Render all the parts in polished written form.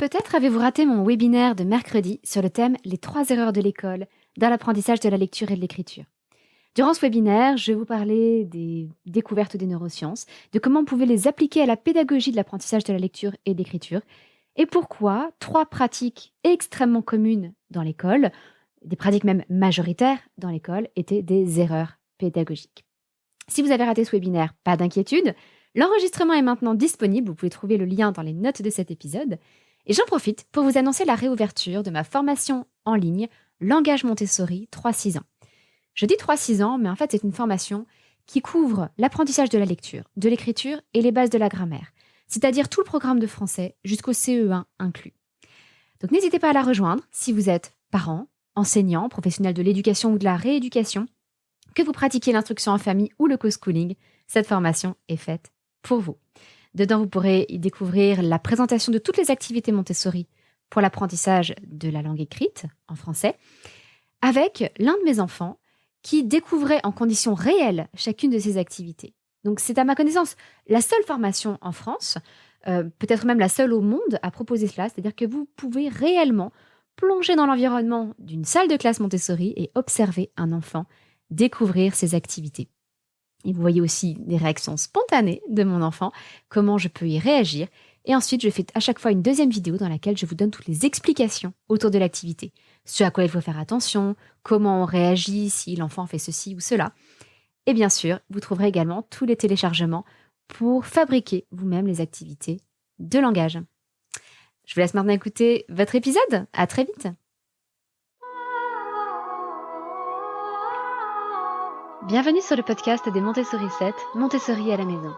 Peut-être avez-vous raté mon webinaire de mercredi sur le thème « Les 3 erreurs de l'école dans l'apprentissage de la lecture et de l'écriture ». Durant ce webinaire, je vais vous parler des découvertes des neurosciences, de comment on pouvait les appliquer à la pédagogie de l'apprentissage de la lecture et de l'écriture, et pourquoi 3 pratiques extrêmement communes dans l'école, des pratiques même majoritaires dans l'école, étaient des erreurs pédagogiques. Si vous avez raté ce webinaire, pas d'inquiétude, l'enregistrement est maintenant disponible, vous pouvez trouver le lien dans les notes de cet épisode. Et j'en profite pour vous annoncer la réouverture de ma formation en ligne Langage Montessori 3-6 ans. Je dis 3-6 ans, mais en fait c'est une formation qui couvre l'apprentissage de la lecture, de l'écriture et les bases de la grammaire, c'est-à-dire tout le programme de français jusqu'au CE1 inclus. Donc n'hésitez pas à la rejoindre si vous êtes parent, enseignant, professionnel de l'éducation ou de la rééducation, que vous pratiquiez l'instruction en famille ou le co-schooling, cette formation est faite pour vous. Dedans, vous pourrez y découvrir la présentation de toutes les activités Montessori pour l'apprentissage de la langue écrite en français, avec l'un de mes enfants qui découvrait en conditions réelles chacune de ces activités. Donc c'est à ma connaissance la seule formation en France, peut-être même la seule au monde à proposer cela, c'est-à-dire que vous pouvez réellement plonger dans l'environnement d'une salle de classe Montessori et observer un enfant découvrir ces activités. Et vous voyez aussi des réactions spontanées de mon enfant, comment je peux y réagir. Et ensuite, je fais à chaque fois une deuxième vidéo dans laquelle je vous donne toutes les explications autour de l'activité. Ce à quoi il faut faire attention, comment on réagit si l'enfant fait ceci ou cela. Et bien sûr, vous trouverez également tous les téléchargements pour fabriquer vous-même les activités de langage. Je vous laisse maintenant écouter votre épisode. À très vite. Bienvenue sur le podcast des Montessori 7, Montessori à la maison.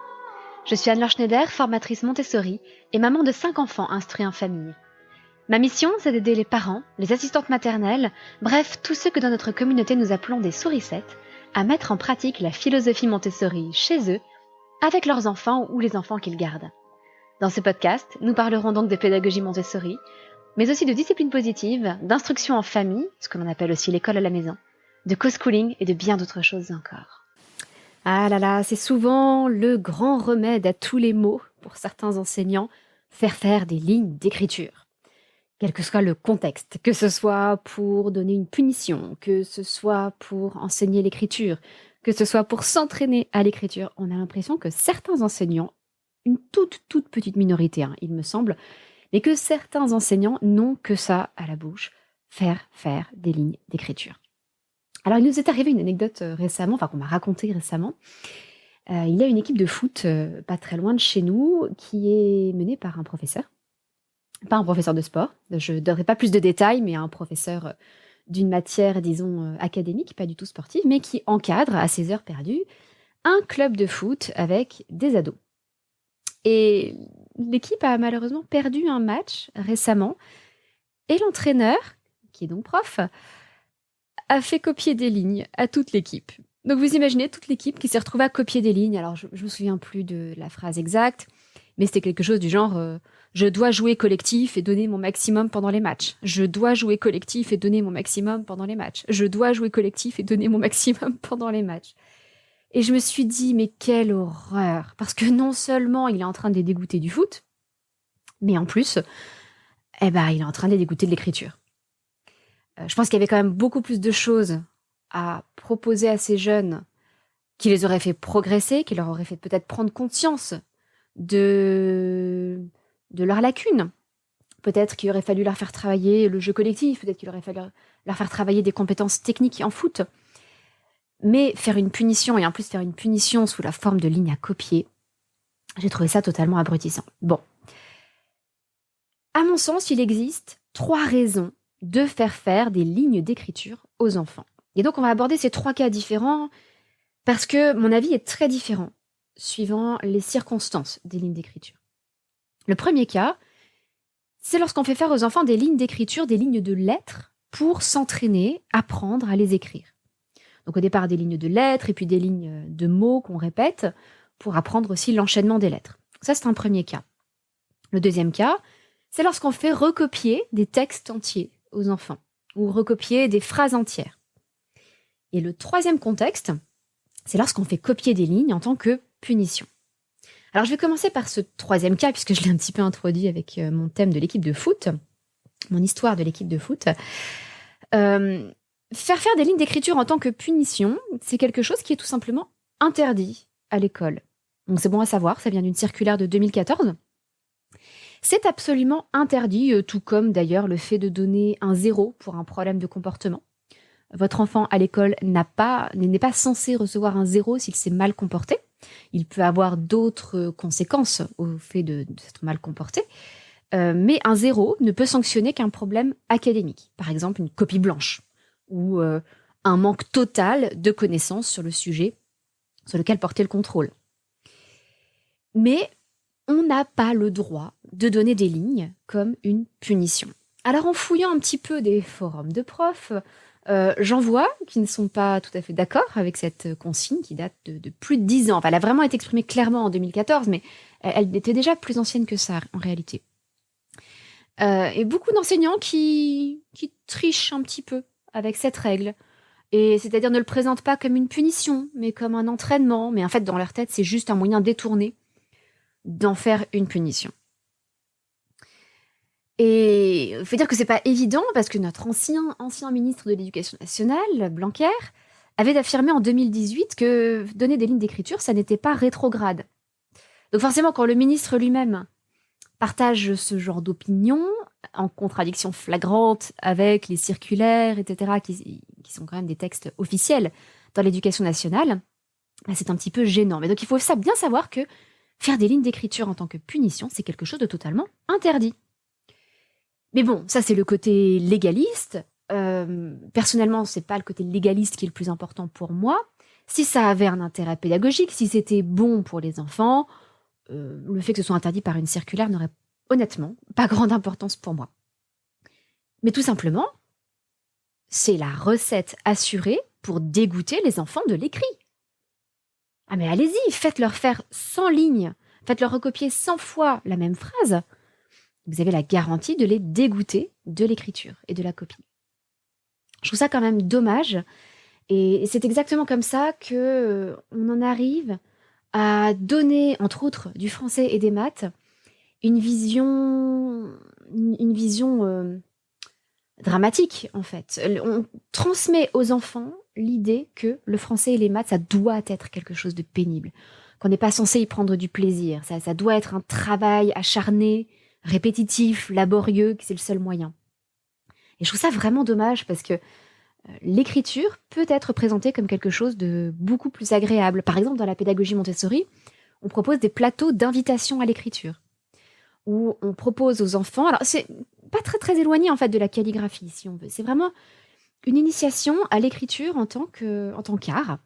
Je suis Anne-Laure Schneider, formatrice Montessori et maman de 5 enfants instruits en famille. Ma mission, c'est d'aider les parents, les assistantes maternelles, bref, tous ceux que dans notre communauté nous appelons des souricettes, à mettre en pratique la philosophie Montessori chez eux, avec leurs enfants ou les enfants qu'ils gardent. Dans ce podcast, nous parlerons donc de pédagogie Montessori, mais aussi de discipline positive, d'instruction en famille, ce que l'on appelle aussi l'école à la maison, de co-schooling et de bien d'autres choses encore. Ah là là, c'est souvent le grand remède à tous les maux pour certains enseignants, faire des lignes d'écriture. Quel que soit le contexte, que ce soit pour donner une punition, que ce soit pour enseigner l'écriture, que ce soit pour s'entraîner à l'écriture, on a l'impression que certains enseignants, une toute petite minorité, il me semble, mais que certains enseignants n'ont que ça à la bouche, faire des lignes d'écriture. Alors, il nous est arrivé une anecdote récemment, qu'on m'a racontée récemment. Il y a une équipe de foot pas très loin de chez nous qui est menée par un professeur. Pas un professeur de sport, je ne donnerai pas plus de détails, mais un professeur d'une matière, disons, académique, pas du tout sportive, mais qui encadre à ses heures perdues un club de foot avec des ados. Et l'équipe a malheureusement perdu un match récemment, et l'entraîneur, qui est donc prof, a fait copier des lignes à toute l'équipe. Donc vous imaginez toute l'équipe qui s'est retrouvée à copier des lignes. Alors je me souviens plus de la phrase exacte, mais c'était quelque chose du genre je dois jouer collectif et donner mon maximum pendant les matchs. Je dois jouer collectif et donner mon maximum pendant les matchs. Je dois jouer collectif et donner mon maximum pendant les matchs. Et je me suis dit, mais quelle horreur! Parce que non seulement il est en train de les dégoûter du foot, mais en plus, il est en train de les dégoûter de l'écriture. Je pense qu'il y avait quand même beaucoup plus de choses à proposer à ces jeunes qui les auraient fait progresser, qui leur auraient fait peut-être prendre conscience de leurs lacunes. Peut-être qu'il aurait fallu leur faire travailler le jeu collectif, peut-être qu'il aurait fallu leur faire travailler des compétences techniques en foot. Mais faire une punition, et en plus faire une punition sous la forme de lignes à copier, j'ai trouvé ça totalement abrutissant. Bon. À mon sens, il existe 3 raisons de faire des lignes d'écriture aux enfants. Et donc, on va aborder ces 3 cas différents parce que mon avis est très différent suivant les circonstances des lignes d'écriture. Le premier cas, c'est lorsqu'on fait faire aux enfants des lignes d'écriture, des lignes de lettres pour s'entraîner, apprendre à les écrire. Donc, au départ, des lignes de lettres et puis des lignes de mots qu'on répète pour apprendre aussi l'enchaînement des lettres. Ça, c'est un premier cas. Le deuxième cas, c'est lorsqu'on fait recopier des textes entiers aux enfants ou recopier des phrases entières. Et le troisième contexte, c'est lorsqu'on fait copier des lignes en tant que punition. Alors, je vais commencer par ce troisième cas, puisque je l'ai un petit peu introduit avec mon thème de l'équipe de foot, mon histoire de l'équipe de foot. Faire des lignes d'écriture en tant que punition, c'est quelque chose qui est tout simplement interdit à l'école. Donc c'est bon à savoir, ça vient d'une circulaire de 2014. C'est absolument interdit, tout comme d'ailleurs le fait de donner un 0 pour un problème de comportement. Votre enfant à l'école n'est pas censé recevoir un 0 s'il s'est mal comporté. Il peut avoir d'autres conséquences au fait de s'être mal comporté. Mais un 0 ne peut sanctionner qu'un problème académique. Par exemple, une copie blanche ou un manque total de connaissances sur le sujet sur lequel porter le contrôle. Mais on n'a pas le droit de donner des lignes comme une punition. Alors en fouillant un petit peu des forums de profs, j'en vois qui ne sont pas tout à fait d'accord avec cette consigne qui date de plus de 10 ans. Enfin, elle a vraiment été exprimée clairement en 2014, mais elle était déjà plus ancienne que ça en réalité. Et beaucoup d'enseignants qui trichent un petit peu avec cette règle. Et c'est-à-dire ne le présentent pas comme une punition, mais comme un entraînement. Mais en fait, dans leur tête, c'est juste un moyen détourné d'en faire une punition. Et il faut dire que c'est pas évident parce que notre ancien ministre de l'Éducation nationale, Blanquer, avait affirmé en 2018 que donner des lignes d'écriture, ça n'était pas rétrograde. Donc forcément, quand le ministre lui-même partage ce genre d'opinion, en contradiction flagrante avec les circulaires, etc., qui sont quand même des textes officiels dans l'éducation nationale, c'est un petit peu gênant. Mais donc il faut bien savoir que faire des lignes d'écriture en tant que punition, c'est quelque chose de totalement interdit. Mais bon, ça c'est le côté légaliste. Personnellement, c'est pas le côté légaliste qui est le plus important pour moi. Si ça avait un intérêt pédagogique, si c'était bon pour les enfants, le fait que ce soit interdit par une circulaire n'aurait honnêtement pas grande importance pour moi. Mais tout simplement, c'est la recette assurée pour dégoûter les enfants de l'écrit. Ah mais allez-y, faites-leur faire 100 lignes, faites-leur recopier 100 fois la même phrase. Vous avez la garantie de les dégoûter de l'écriture et de la copie. Je trouve ça quand même dommage. Et c'est exactement comme ça que on en arrive à donner, entre autres, du français et des maths, une vision dramatique, en fait. On transmet aux enfants l'idée que le français et les maths, ça doit être quelque chose de pénible, qu'on n'est pas censé y prendre du plaisir. Ça doit être un travail acharné, répétitif, laborieux, que c'est le seul moyen. Et je trouve ça vraiment dommage parce que l'écriture peut être présentée comme quelque chose de beaucoup plus agréable. Par exemple, dans la pédagogie Montessori, on propose des plateaux d'invitation à l'écriture, où on propose aux enfants, alors c'est pas très très éloigné en fait de la calligraphie si on veut, c'est vraiment une initiation à l'écriture en tant qu'art.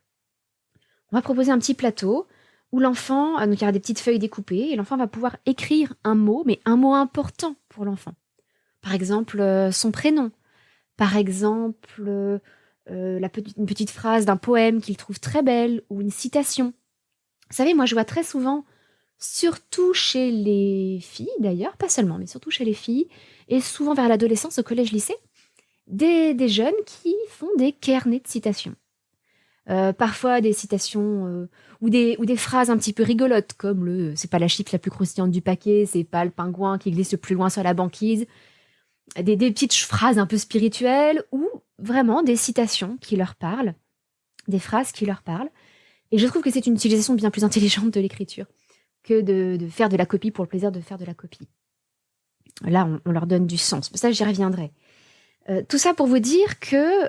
On va proposer un petit plateau où l'enfant, donc il y aura des petites feuilles découpées, et l'enfant va pouvoir écrire un mot, mais un mot important pour l'enfant. Par exemple, son prénom. Par exemple, une petite phrase d'un poème qu'il trouve très belle, ou une citation. Vous savez, moi je vois très souvent, surtout chez les filles d'ailleurs, pas seulement, mais surtout chez les filles, et souvent vers l'adolescence, au collège-lycée, des jeunes qui font des carnets de citations. Parfois des citations ou des phrases un petit peu rigolotes, comme c'est pas la chips la plus croustillante du paquet, c'est pas le pingouin qui glisse le plus loin sur la banquise. Des petites phrases un peu spirituelles ou vraiment des citations qui leur parlent, des phrases qui leur parlent. Et je trouve que c'est une utilisation bien plus intelligente de l'écriture que de faire de la copie pour le plaisir de faire de la copie. Là, on leur donne du sens. Ça, j'y reviendrai. Tout ça pour vous dire que,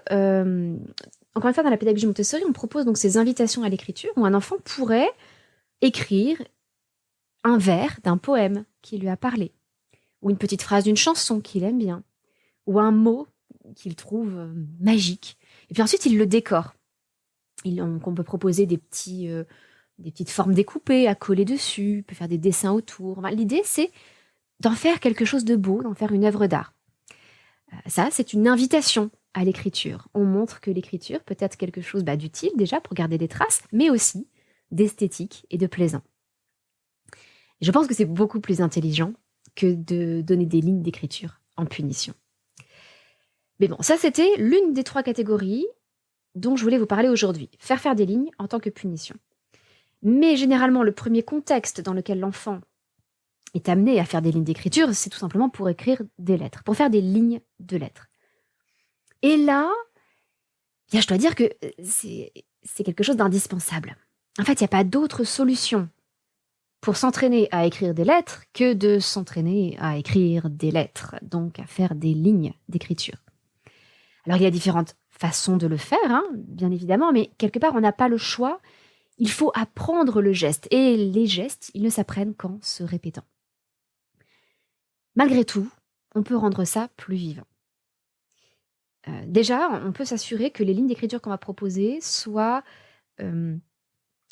encore une fois, dans la pédagogie Montessori, on propose donc ces invitations à l'écriture où un enfant pourrait écrire un vers d'un poème qui lui a parlé, ou une petite phrase d'une chanson qu'il aime bien, ou un mot qu'il trouve magique. Et puis ensuite, il le décore. On peut proposer des petites formes découpées à coller dessus, on peut faire des dessins autour. Enfin, l'idée, c'est d'en faire quelque chose de beau, d'en faire une œuvre d'art. Ça, c'est une invitation à l'écriture. On montre que l'écriture peut être quelque chose d'utile déjà pour garder des traces, mais aussi d'esthétique et de plaisant. Et je pense que c'est beaucoup plus intelligent que de donner des lignes d'écriture en punition. Mais bon, ça c'était l'une des 3 catégories dont je voulais vous parler aujourd'hui. Faire des lignes en tant que punition. Mais généralement, le premier contexte dans lequel l'enfant est amené à faire des lignes d'écriture, c'est tout simplement pour écrire des lettres, pour faire des lignes de lettres. Et là, bien, je dois dire que c'est quelque chose d'indispensable. En fait, il n'y a pas d'autre solution pour s'entraîner à écrire des lettres que de s'entraîner à écrire des lettres, donc à faire des lignes d'écriture. Alors, il y a différentes façons de le faire, bien évidemment, mais quelque part, on n'a pas le choix. Il faut apprendre le geste. Et les gestes, ils ne s'apprennent qu'en se répétant. Malgré tout, on peut rendre ça plus vivant. Déjà, on peut s'assurer que les lignes d'écriture qu'on va proposer soient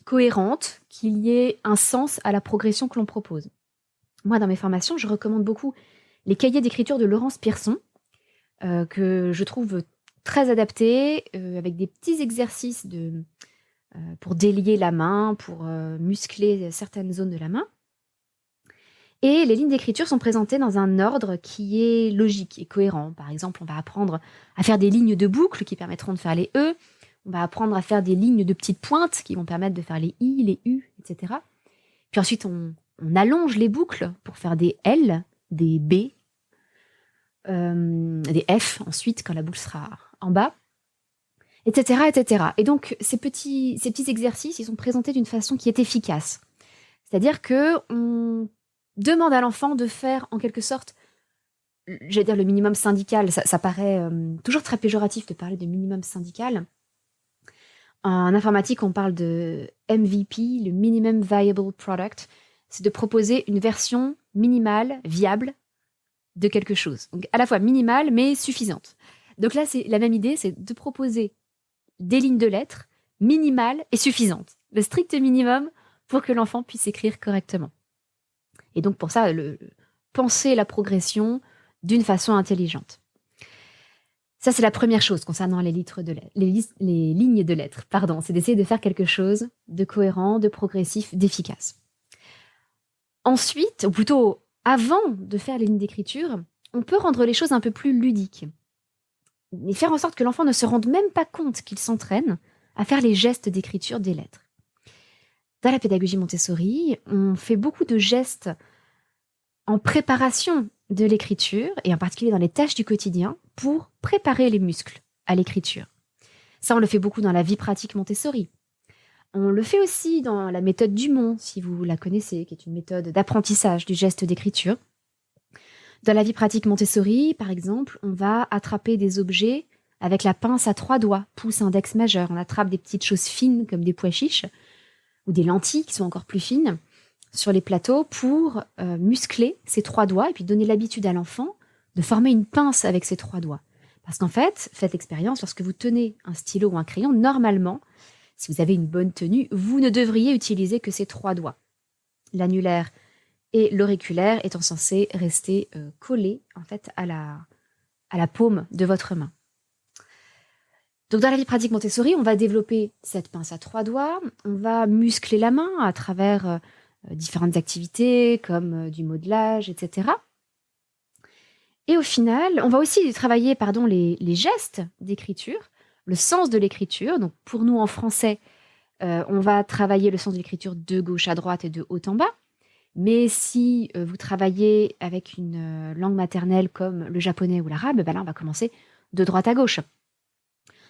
cohérentes, qu'il y ait un sens à la progression que l'on propose. Moi, dans mes formations, je recommande beaucoup les cahiers d'écriture de Laurence Pierson, que je trouve très adaptés, avec des petits exercices pour délier la main, pour muscler certaines zones de la main. Et les lignes d'écriture sont présentées dans un ordre qui est logique et cohérent. Par exemple, on va apprendre à faire des lignes de boucle qui permettront de faire les E. On va apprendre à faire des lignes de petites pointes qui vont permettre de faire les I, les U, etc. Puis ensuite, on allonge les boucles pour faire des L, des B, des F ensuite quand la boucle sera en bas, etc., etc. Et donc, ces petits exercices, ils sont présentés d'une façon qui est efficace. C'est-à-dire qu'on demande à l'enfant de faire, en quelque sorte, j'allais dire le minimum syndical. Ça paraît toujours très péjoratif de parler de minimum syndical. En informatique, on parle de MVP, le Minimum Viable Product. C'est de proposer une version minimale, viable, de quelque chose. Donc, à la fois minimale, mais suffisante. Donc là, c'est la même idée, c'est de proposer des lignes de lettres minimales et suffisantes. Le strict minimum pour que l'enfant puisse écrire correctement. Et donc, pour ça, penser la progression d'une façon intelligente. Ça, c'est la première chose concernant les lignes de lettres. C'est d'essayer de faire quelque chose de cohérent, de progressif, d'efficace. Ensuite, ou plutôt avant de faire les lignes d'écriture, on peut rendre les choses un peu plus ludiques. Et faire en sorte que l'enfant ne se rende même pas compte qu'il s'entraîne à faire les gestes d'écriture des lettres. Dans la pédagogie Montessori, on fait beaucoup de gestes en préparation de l'écriture, et en particulier dans les tâches du quotidien, pour préparer les muscles à l'écriture. Ça, on le fait beaucoup dans la vie pratique Montessori. On le fait aussi dans la méthode Dumont, si vous la connaissez, qui est une méthode d'apprentissage du geste d'écriture. Dans la vie pratique Montessori, par exemple, on va attraper des objets avec la pince à 3 doigts, pouce, index, majeur. On attrape des petites choses fines comme des pois chiches ou des lentilles qui sont encore plus fines sur les plateaux pour muscler ces 3 doigts et puis donner l'habitude à l'enfant de former une pince avec ces 3 doigts. Parce qu'en fait, faites l'expérience, lorsque vous tenez un stylo ou un crayon, normalement, si vous avez une bonne tenue, vous ne devriez utiliser que ces 3 doigts. L'annulaire et l'auriculaire étant censés rester collés en fait, à la paume de votre main. Donc dans la vie pratique Montessori, on va développer cette pince à 3 doigts, on va muscler la main à travers différentes activités comme du modelage, etc. Et au final, on va aussi travailler les gestes d'écriture, le sens de l'écriture. Donc pour nous en français, on va travailler le sens de l'écriture de gauche à droite et de haut en bas. Mais si vous travaillez avec une langue maternelle comme le japonais ou l'arabe, là on va commencer de droite à gauche.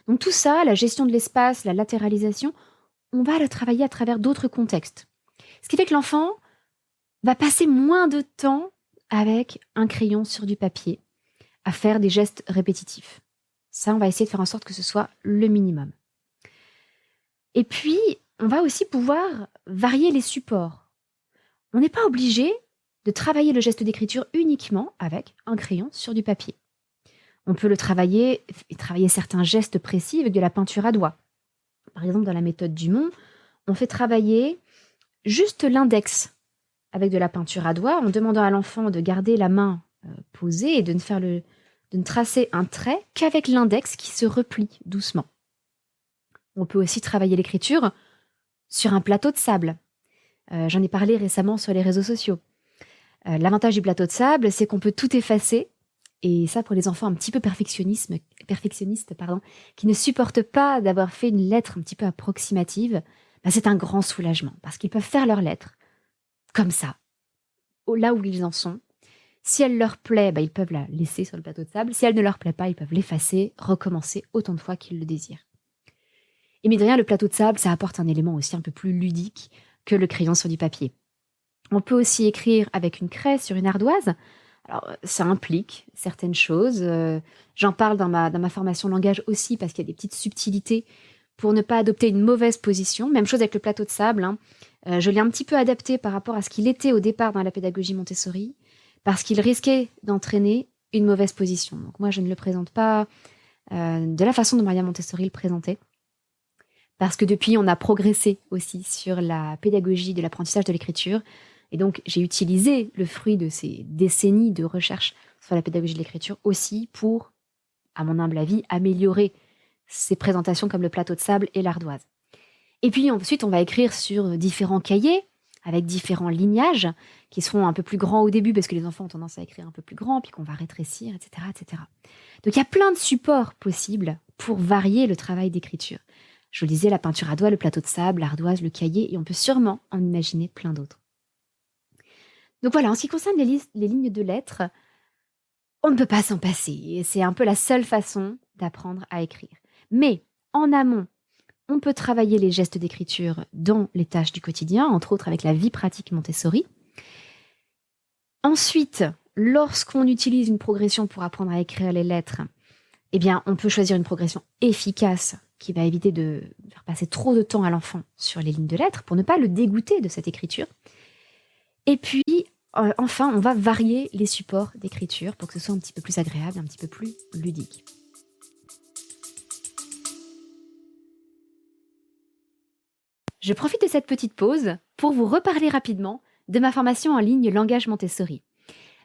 Donc tout ça, la gestion de l'espace, la latéralisation, on va le travailler à travers d'autres contextes. Ce qui fait que l'enfant va passer moins de temps avec un crayon sur du papier à faire des gestes répétitifs. Ça, on va essayer de faire en sorte que ce soit le minimum. Et puis, on va aussi pouvoir varier les supports. On n'est pas obligé de travailler le geste d'écriture uniquement avec un crayon sur du papier. On peut le travailler et travailler certains gestes précis avec de la peinture à doigts. Par exemple, dans la méthode Dumont, on fait travailler juste l'index avec de la peinture à doigts en demandant à l'enfant de garder la main posée et de ne tracer un trait qu'avec l'index qui se replie doucement. On peut aussi travailler l'écriture sur un plateau de sable. J'en ai parlé récemment sur les réseaux sociaux. L'avantage du plateau de sable, c'est qu'on peut tout effacer. Et ça, pour les enfants un petit peu perfectionnistes, qui ne supportent pas d'avoir fait une lettre un petit peu approximative, c'est un grand soulagement parce qu'ils peuvent faire leurs lettres comme ça, là où ils en sont. Si elle leur plaît, ils peuvent la laisser sur le plateau de sable. Si elle ne leur plaît pas, ils peuvent l'effacer, recommencer autant de fois qu'ils le désirent. Et mine de rien, le plateau de sable, ça apporte un élément aussi un peu plus ludique que le crayon sur du papier. On peut aussi écrire avec une craie sur une ardoise. Alors, ça implique certaines choses. J'en parle dans ma formation langage aussi parce qu'il y a des petites subtilités pour ne pas adopter une mauvaise position. Même chose avec le plateau de sable. Je l'ai un petit peu adapté par rapport à ce qu'il était au départ dans la pédagogie Montessori parce qu'il risquait d'entraîner une mauvaise position. Donc moi, je ne le présente pas de la façon dont Maria Montessori le présentait. Parce que depuis, on a progressé aussi sur la pédagogie de l'apprentissage de l'écriture. Et donc, j'ai utilisé le fruit de ces décennies de recherche sur la pédagogie de l'écriture aussi pour, à mon humble avis, améliorer ces présentations comme le plateau de sable et l'ardoise. Et puis ensuite, on va écrire sur différents cahiers avec différents lignages qui seront un peu plus grands au début parce que les enfants ont tendance à écrire un peu plus grand, puis qu'on va rétrécir, etc., etc. Donc, il y a plein de supports possibles pour varier le travail d'écriture. Je vous disais, la peinture à doigts, le plateau de sable, l'ardoise, le cahier, et on peut sûrement en imaginer plein d'autres. Donc voilà, en ce qui concerne les lignes de lettres, on ne peut pas s'en passer. Et c'est un peu la seule façon d'apprendre à écrire. Mais en amont, on peut travailler les gestes d'écriture dans les tâches du quotidien, entre autres avec la vie pratique Montessori. Ensuite, lorsqu'on utilise une progression pour apprendre à écrire les lettres, on peut choisir une progression efficace qui va éviter de faire passer trop de temps à l'enfant sur les lignes de lettres pour ne pas le dégoûter de cette écriture. Et puis, enfin, on va varier les supports d'écriture pour que ce soit un petit peu plus agréable, un petit peu plus ludique. Je profite de cette petite pause pour vous reparler rapidement de ma formation en ligne Langage Montessori.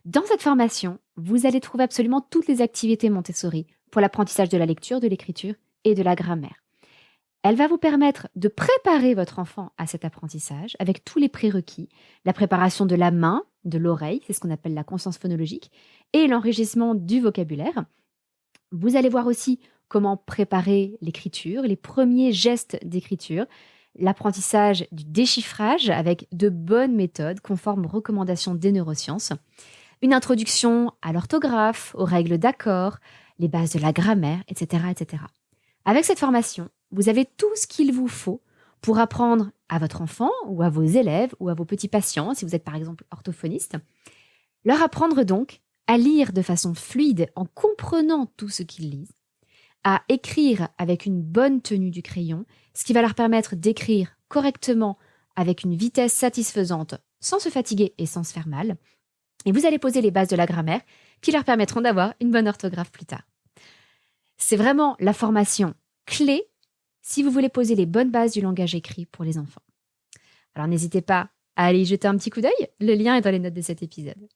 Dans cette formation, vous allez trouver absolument toutes les activités Montessori pour l'apprentissage de la lecture, de l'écriture et de la grammaire. Elle va vous permettre de préparer votre enfant à cet apprentissage avec tous les prérequis, la préparation de la main, de l'oreille, c'est ce qu'on appelle la conscience phonologique, et l'enrichissement du vocabulaire. Vous allez voir aussi comment préparer l'écriture, les premiers gestes d'écriture, l'apprentissage du déchiffrage avec de bonnes méthodes conformes aux recommandations des neurosciences, une introduction à l'orthographe, aux règles d'accord, les bases de la grammaire, etc., etc. Avec cette formation, vous avez tout ce qu'il vous faut pour apprendre à votre enfant ou à vos élèves ou à vos petits patients, si vous êtes par exemple orthophoniste, leur apprendre donc à lire de façon fluide en comprenant tout ce qu'ils lisent, à écrire avec une bonne tenue du crayon, ce qui va leur permettre d'écrire correctement avec une vitesse satisfaisante sans se fatiguer et sans se faire mal. Et vous allez poser les bases de la grammaire qui leur permettront d'avoir une bonne orthographe plus tard. C'est vraiment la formation clé si vous voulez poser les bonnes bases du langage écrit pour les enfants. Alors n'hésitez pas à aller y jeter un petit coup d'œil, le lien est dans les notes de cet épisode.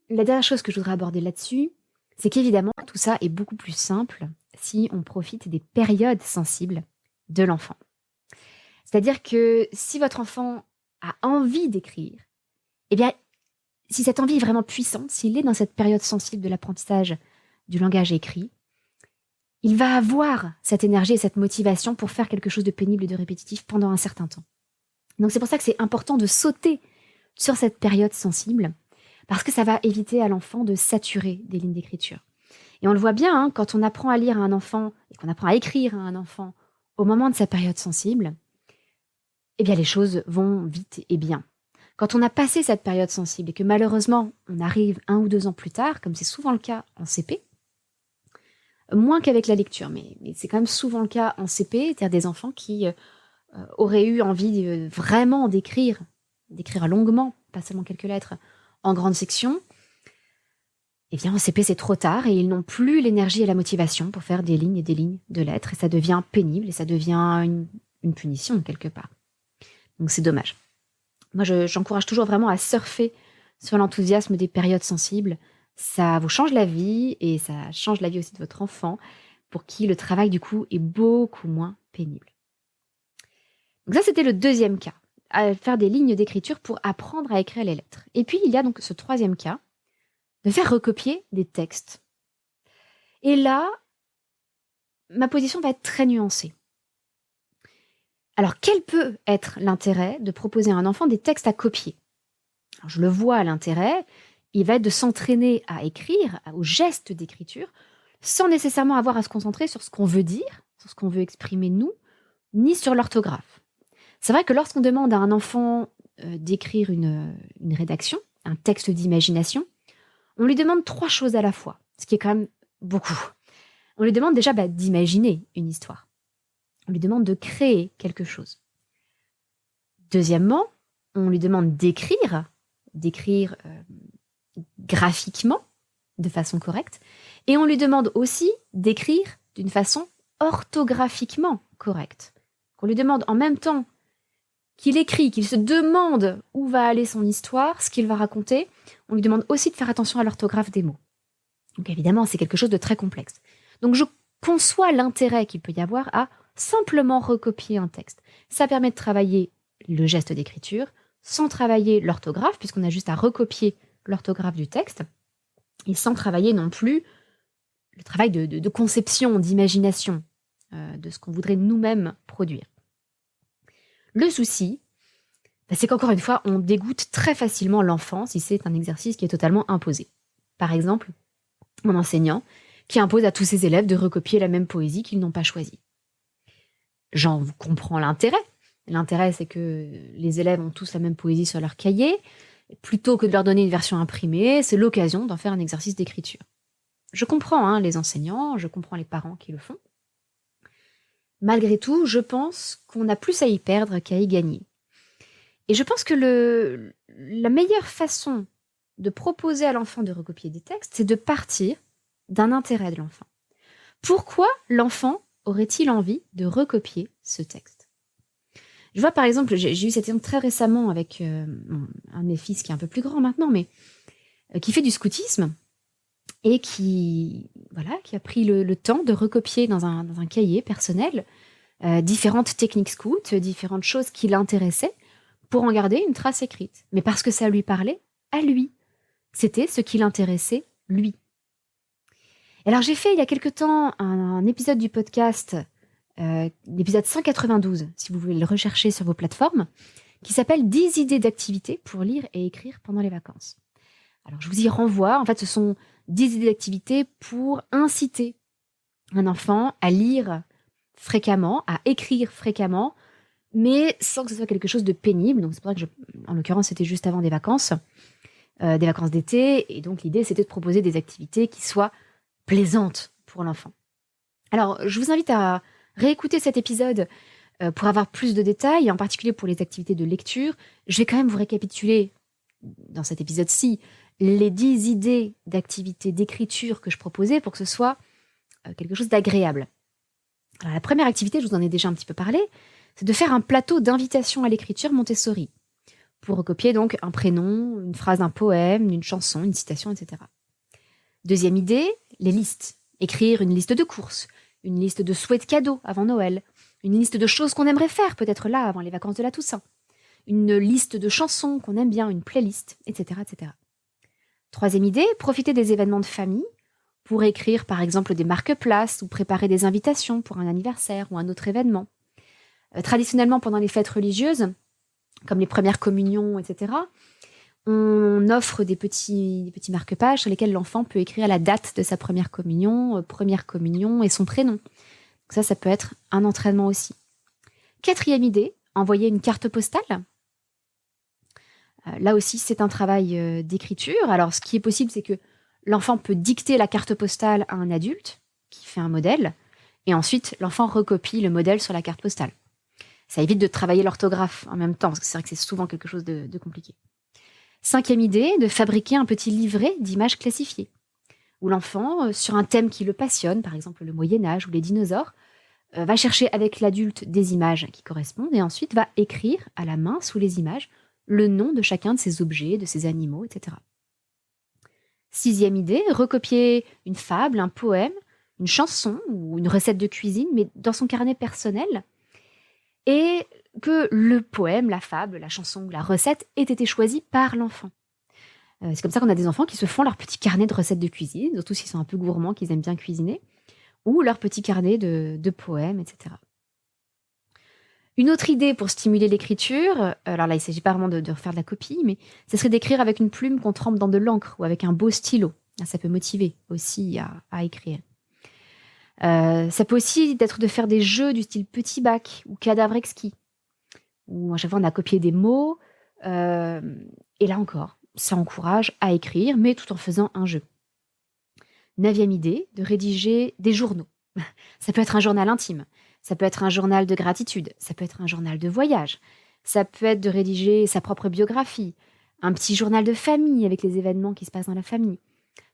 La dernière chose que je voudrais aborder là-dessus, c'est qu'évidemment, tout ça est beaucoup plus simple si on profite des périodes sensibles de l'enfant. C'est-à-dire que si votre enfant a envie d'écrire, si cette envie est vraiment puissante, s'il est dans cette période sensible de l'apprentissage du langage écrit, il va avoir cette énergie et cette motivation pour faire quelque chose de pénible et de répétitif pendant un certain temps. Donc c'est pour ça que c'est important de sauter sur cette période sensible, parce que ça va éviter à l'enfant de saturer des lignes d'écriture. Et on le voit bien, quand on apprend à lire à un enfant et qu'on apprend à écrire à un enfant au moment de sa période sensible, les choses vont vite et bien. Quand on a passé cette période sensible et que malheureusement on arrive 1 ou 2 ans plus tard, comme c'est souvent le cas en CP, moins qu'avec la lecture, mais c'est quand même souvent le cas en CP, c'est-à-dire des enfants qui auraient eu envie vraiment d'écrire longuement, pas seulement quelques lettres, en grande section, en CP c'est trop tard et ils n'ont plus l'énergie et la motivation pour faire des lignes et des lignes de lettres et ça devient pénible et ça devient une punition quelque part. Donc c'est dommage. Moi j'encourage toujours vraiment à surfer sur l'enthousiasme des périodes sensibles. Ça vous change la vie et ça change la vie aussi de votre enfant pour qui le travail du coup est beaucoup moins pénible. Donc ça c'était le deuxième cas, à faire des lignes d'écriture pour apprendre à écrire les lettres. Et puis il y a donc ce troisième cas, de faire recopier des textes. Et là, ma position va être très nuancée. Alors, quel peut être l'intérêt de proposer à un enfant des textes à copier? Alors, je le vois, l'intérêt, il va être de s'entraîner à écrire, au geste d'écriture, sans nécessairement avoir à se concentrer sur ce qu'on veut dire, sur ce qu'on veut exprimer nous, ni sur l'orthographe. C'est vrai que lorsqu'on demande à un enfant d'écrire une rédaction, un texte d'imagination, on lui demande 3 choses à la fois, ce qui est quand même beaucoup. On lui demande déjà d'imaginer une histoire. On lui demande de créer quelque chose. Deuxièmement, on lui demande d'écrire graphiquement, de façon correcte, et on lui demande aussi d'écrire d'une façon orthographiquement correcte. On lui demande en même temps qu'il écrit, qu'il se demande où va aller son histoire, ce qu'il va raconter, on lui demande aussi de faire attention à l'orthographe des mots. Donc évidemment, c'est quelque chose de très complexe. Donc je conçois l'intérêt qu'il peut y avoir à simplement recopier un texte. Ça permet de travailler le geste d'écriture sans travailler l'orthographe, puisqu'on a juste à recopier l'orthographe du texte, et sans travailler non plus le travail de conception, d'imagination de ce qu'on voudrait nous-mêmes produire. Le souci, c'est qu'encore une fois, on dégoûte très facilement l'enfant si c'est un exercice qui est totalement imposé. Par exemple, mon enseignant qui impose à tous ses élèves de recopier la même poésie qu'ils n'ont pas choisie. J'en comprends l'intérêt. L'intérêt, c'est que les élèves ont tous la même poésie sur leur cahier. Plutôt que de leur donner une version imprimée, c'est l'occasion d'en faire un exercice d'écriture. Je comprends les enseignants, je comprends les parents qui le font. Malgré tout, je pense qu'on a plus à y perdre qu'à y gagner. Et je pense que la meilleure façon de proposer à l'enfant de recopier des textes, c'est de partir d'un intérêt de l'enfant. Pourquoi l'enfant aurait-il envie de recopier ce texte? Je vois par exemple, j'ai eu cette exemple très récemment avec un de mes fils qui est un peu plus grand maintenant, mais qui fait du scoutisme et qui a pris le temps de recopier dans un cahier personnel différentes techniques scouts, différentes choses qui l'intéressaient pour en garder une trace écrite. Mais parce que ça lui parlait à lui. C'était ce qui l'intéressait lui. Alors j'ai fait il y a quelque temps un épisode du podcast, l'épisode 192, si vous voulez le rechercher sur vos plateformes, qui s'appelle 10 idées d'activités pour lire et écrire pendant les vacances. Alors je vous y renvoie, en fait ce sont 10 idées d'activités pour inciter un enfant à lire fréquemment, à écrire fréquemment, mais sans que ce soit quelque chose de pénible. Donc c'est pour ça que, en l'occurrence, c'était juste avant des vacances d'été, et donc l'idée c'était de proposer des activités qui soient plaisantes pour l'enfant. Alors je vous invite à réécouter cet épisode pour avoir plus de détails, en particulier pour les activités de lecture. Je vais quand même vous récapituler dans cet épisode-ci les 10 idées d'activités d'écriture que je proposais pour que ce soit quelque chose d'agréable. Alors, la première activité, je vous en ai déjà un petit peu parlé, c'est de faire un plateau d'invitation à l'écriture Montessori, pour recopier donc un prénom, une phrase d'un poème, une chanson, une citation, etc. Deuxième idée, les listes. Écrire une liste de courses, une liste de souhaits de cadeaux avant Noël, une liste de choses qu'on aimerait faire peut-être là avant les vacances de la Toussaint, une liste de chansons qu'on aime bien, une playlist, etc., etc. Troisième idée, profiter des événements de famille pour écrire par exemple des marque-places ou préparer des invitations pour un anniversaire ou un autre événement. Traditionnellement, pendant les fêtes religieuses, comme les premières communions, etc., on offre des petits marque-pages sur lesquels l'enfant peut écrire la date de sa première communion et son prénom. Donc ça peut être un entraînement aussi. Quatrième idée, envoyer une carte postale. Là aussi, c'est un travail d'écriture. Alors, ce qui est possible, c'est que l'enfant peut dicter la carte postale à un adulte qui fait un modèle, et ensuite, l'enfant recopie le modèle sur la carte postale. Ça évite de travailler l'orthographe en même temps, parce que c'est vrai que c'est souvent quelque chose de compliqué. Cinquième idée, de fabriquer un petit livret d'images classifiées, où l'enfant, sur un thème qui le passionne, par exemple le Moyen-Âge ou les dinosaures, va chercher avec l'adulte des images qui correspondent, et ensuite va écrire à la main, sous les images, le nom de chacun de ces objets, de ces animaux, etc. Sixième idée, recopier une fable, un poème, une chanson ou une recette de cuisine, mais dans son carnet personnel, et que le poème, la fable, la chanson ou la recette ait été choisi par l'enfant. C'est comme ça qu'on a des enfants qui se font leur petit carnet de recettes de cuisine, surtout s'ils sont un peu gourmands, qu'ils aiment bien cuisiner, ou leur petit carnet de poèmes, etc. Une autre idée pour stimuler l'écriture, alors là, il ne s'agit pas vraiment de refaire de la copie, mais ce serait d'écrire avec une plume qu'on trempe dans de l'encre ou avec un beau stylo. Ça peut motiver aussi à écrire. Ça peut aussi être de faire des jeux du style petit bac ou cadavre exquis, où à chaque fois on a copié des mots, et là encore, ça encourage à écrire, mais tout en faisant un jeu. 9e idée, de rédiger des journaux. Ça peut être un journal intime, ça peut être un journal de gratitude, ça peut être un journal de voyage, ça peut être de rédiger sa propre biographie, un petit journal de famille avec les événements qui se passent dans la famille,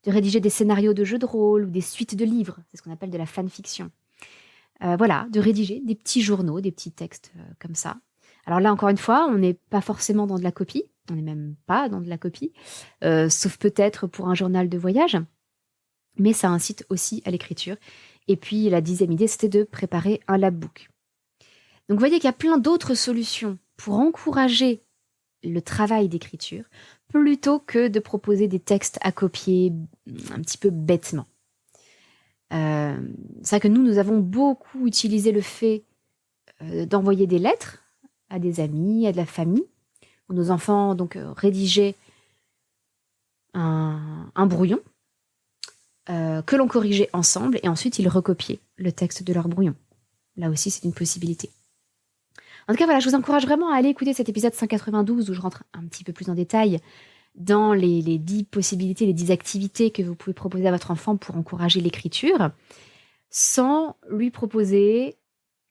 de rédiger des scénarios de jeux de rôle ou des suites de livres, c'est ce qu'on appelle de la fanfiction. Voilà, de rédiger des petits journaux, des petits textes comme ça. Alors là, encore une fois, on n'est pas forcément dans de la copie, on n'est même pas dans de la copie, sauf peut-être pour un journal de voyage, mais ça incite aussi à l'écriture. Et puis la 10e idée, c'était de préparer un labbook. Donc vous voyez qu'il y a plein d'autres solutions pour encourager le travail d'écriture, plutôt que de proposer des textes à copier un petit peu bêtement. C'est vrai que nous avons beaucoup utilisé le fait d'envoyer des lettres à des amis, à de la famille, où nos enfants donc rédigeaient un brouillon que l'on corrigeait ensemble et ensuite ils recopiaient le texte de leur brouillon. Là aussi, c'est une possibilité. En tout cas, voilà, je vous encourage vraiment à aller écouter cet épisode 192 où je rentre un petit peu plus en détail dans les 10 possibilités, les 10 activités que vous pouvez proposer à votre enfant pour encourager l'écriture, sans lui proposer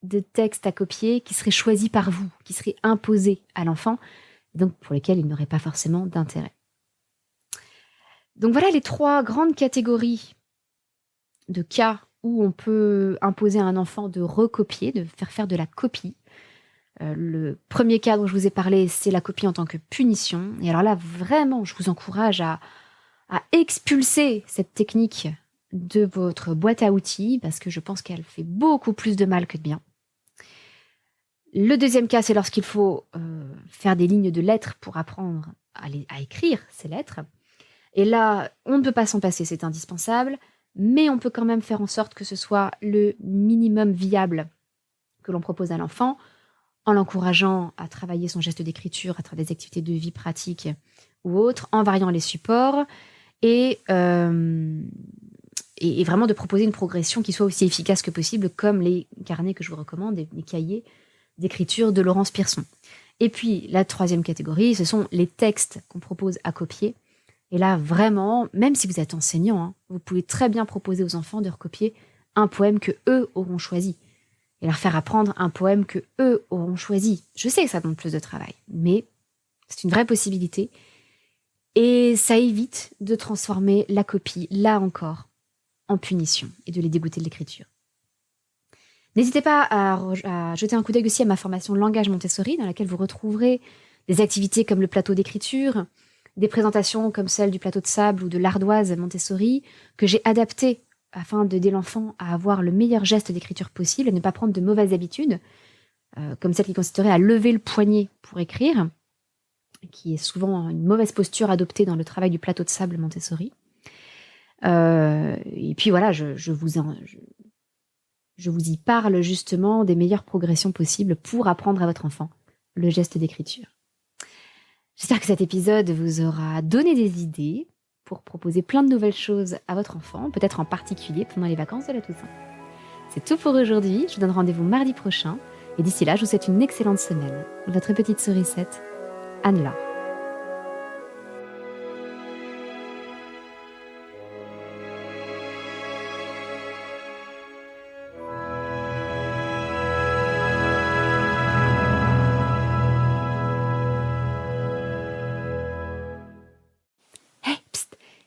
de textes à copier qui seraient choisis par vous, qui seraient imposés à l'enfant, et donc pour lesquels il n'aurait pas forcément d'intérêt. Donc voilà les 3 grandes catégories de cas où on peut imposer à un enfant de recopier, de faire de la copie. Le premier cas dont je vous ai parlé, c'est la copie en tant que punition. Et alors là, vraiment, je vous encourage à expulser cette technique de votre boîte à outils, parce que je pense qu'elle fait beaucoup plus de mal que de bien. Le deuxième cas, c'est lorsqu'il faut faire des lignes de lettres pour apprendre à écrire ces lettres. Et là, on ne peut pas s'en passer, c'est indispensable, mais on peut quand même faire en sorte que ce soit le minimum viable que l'on propose à l'enfant, en l'encourageant à travailler son geste d'écriture à travers des activités de vie pratiques ou autres, en variant les supports, et vraiment de proposer une progression qui soit aussi efficace que possible, comme les carnets que je vous recommande, les cahiers d'écriture de Laurence Pierson. Et puis, la 3e catégorie, ce sont les textes qu'on propose à copier. Et là, vraiment, même si vous êtes enseignant, vous pouvez très bien proposer aux enfants de recopier un poème que eux auront choisi et leur faire apprendre un poème que eux auront choisi. Je sais que ça demande plus de travail, mais c'est une vraie possibilité. Et ça évite de transformer la copie, là encore, en punition et de les dégoûter de l'écriture. N'hésitez pas à jeter un coup d'œil aussi à ma formation Langage Montessori, dans laquelle vous retrouverez des activités comme le plateau d'écriture, des présentations comme celle du plateau de sable ou de l'ardoise Montessori, que j'ai adaptées afin d'aider l'enfant à avoir le meilleur geste d'écriture possible et ne pas prendre de mauvaises habitudes, comme celle qui consisterait à lever le poignet pour écrire, qui est souvent une mauvaise posture adoptée dans le travail du plateau de sable Montessori. Et puis voilà, je vous y parle justement des meilleures progressions possibles pour apprendre à votre enfant le geste d'écriture. J'espère que cet épisode vous aura donné des idées pour proposer plein de nouvelles choses à votre enfant, peut-être en particulier pendant les vacances de la Toussaint. C'est tout pour aujourd'hui, je vous donne rendez-vous mardi prochain, et d'ici là, je vous souhaite une excellente semaine. Votre petite sourisette, Anne-Laure.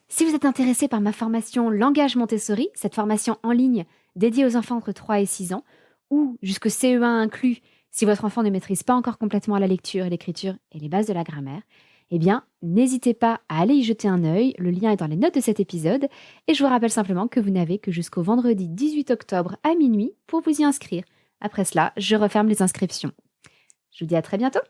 Si vous êtes intéressé par ma formation Langage Montessori, cette formation en ligne dédiée aux enfants entre 3 et 6 ans, ou jusqu'au CE1 inclus si votre enfant ne maîtrise pas encore complètement la lecture, l'écriture et les bases de la grammaire, eh bien, n'hésitez pas à aller y jeter un œil, le lien est dans les notes de cet épisode, et je vous rappelle simplement que vous n'avez que jusqu'au vendredi 18 octobre à minuit pour vous y inscrire. Après cela, je referme les inscriptions. Je vous dis à très bientôt.